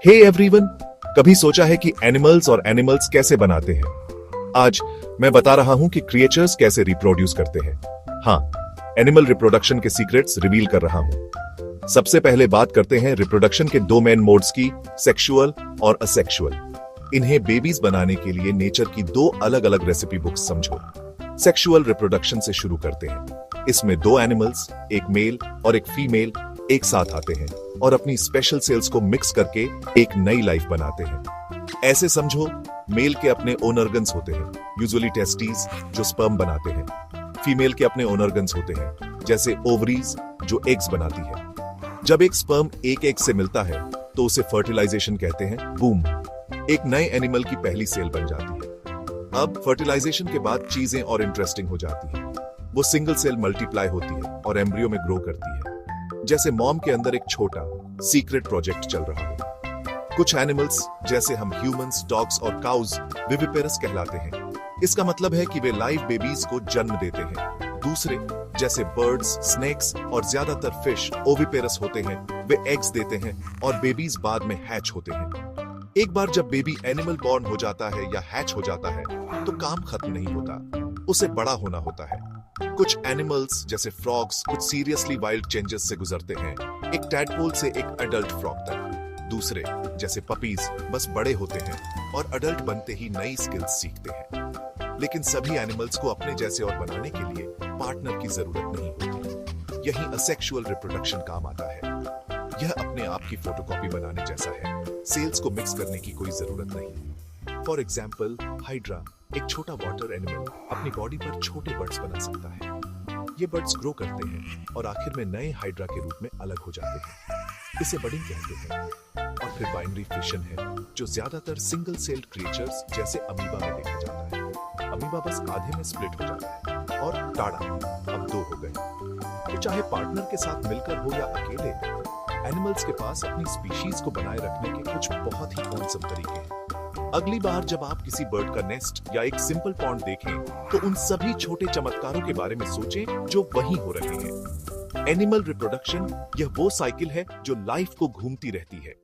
Hey everyone, कभी सोचा है कि एनिमल्स और एनिमल्स कैसे बनाते हैं? आज मैं बता रहा हूं कि क्रिएचर्स कैसे रिप्रोड्यूस करते हैं। हाँ, एनिमल रिप्रोडक्शन के सीक्रेट्स रिवील कर रहा हूं। सबसे पहले बात करते हैं रिप्रोडक्शन के दो मेन मोड्स की, सेक्सुअल और असेक्सुअल। इन्हें बेबीज बनाने के लिए नेचर की दो अलग अलग रेसिपी बुक्स समझो। सेक्सुअल रिप्रोडक्शन से शुरू करते हैं। इसमें दो एनिमल्स, एक मेल और एक फीमेल, एक साथ आते हैं और अपनी स्पेशल सेल्स को मिक्स करके एक नई लाइफ बनाते हैं। ऐसे समझो, मेल के अपने ओन ऑर्गन्स होते हैं, यूजुअली टेस्टिस, जो स्पर्म बनाते हैं। फीमेल के अपने ओन ऑर्गन्स होते हैं, जैसे ओवरीज, जो एग्स बनाती है। जब एक स्पर्म एक एग से मिलता है तो उसे फर्टिलाइजेशन कहते हैं, बूम। एक नए एनिमल की पहली सेल बन जाती है। अब फर्टिलाइजेशन के बाद चीजें और इंटरेस्टिंग हो जाती हैं। वो सिंगल सेल मल्टीप्लाई होती है और एम्ब्रियो में ग्रो करती है, जैसे मॉम के अंदर एक छोटा सीक्रेट प्रोजेक्ट चल रहा हो। कुछ एनिमल्स, जैसे हम ह्यूमंस, डॉग्स और काउज, विविपेरस कहलाते हैं। इसका मतलब है कि वे लाइव बेबीज को जन्म देते हैं। दूसरे, जैसे बर्ड्स, स्नेक्स और ज्यादातर फिश, ओविपेरस होते हैं। वे एग्स देते हैं और बेबीज बाद में हैच होते हैं। एक बार जब बेबी एनिमल बॉर्न हो जाता है या हैच हो जाता है तो काम खत्म नहीं होता, उसे बड़ा होना होता है। कुछ एनिमल्स, जैसे फ्रॉग्स, कुछ सीरियसली वाइल्ड चेंजेस से गुजरते हैं, एक टैडपोल से एक अडल्ट फ्रॉग तक। दूसरे, जैसे पपीज, बस बड़े होते हैं और अडल्ट बनते ही नई स्किल्स सीखते हैं। लेकिन सभी एनिमल्स को अपने जैसे और बनाने के लिए पार्टनर की जरूरत नहीं होती। यही असेक्सुअल रिप्रोडक्शन काम आता है। यह अपने आप की फोटोकॉपी बनाने जैसा है। सेल्स को मिक्स करने की कोई जरूरत नहीं। फॉर एग्जाम्पल, हाइड्रा, एक छोटा वाटर एनिमल, अपनी बॉडी पर छोटे बर्ड्स बना सकता है। ये बर्ड्स ग्रो करते हैं और आखिर में नए हाइड्रा के रूप में अलग हो जाते हैं। इसे बडिंग कहते हैं। और फिर बाइनरी फिशन है, जो ज्यादातर सिंगल सेल्ड क्रिएचर्स जैसे अमीबा में देखा जाता है। अमीबा बस आधे में स्प्लिट हो जाता है और टाड़ा, अब दो हो गए। तो चाहे पार्टनर के साथ मिलकर हो या अकेले, एनिमल्स के पास अपनी स्पीशीज को बनाए रखने के कुछ बहुत ही औसम तरीके हैं। अगली बार जब आप किसी बर्ड का नेस्ट या एक सिंपल पॉन्ड देखें तो उन सभी छोटे चमत्कारों के बारे में सोचें जो वहीं हो रहे हैं। एनिमल रिप्रोडक्शन, यह वो साइकिल है जो लाइफ को घूमती रहती है।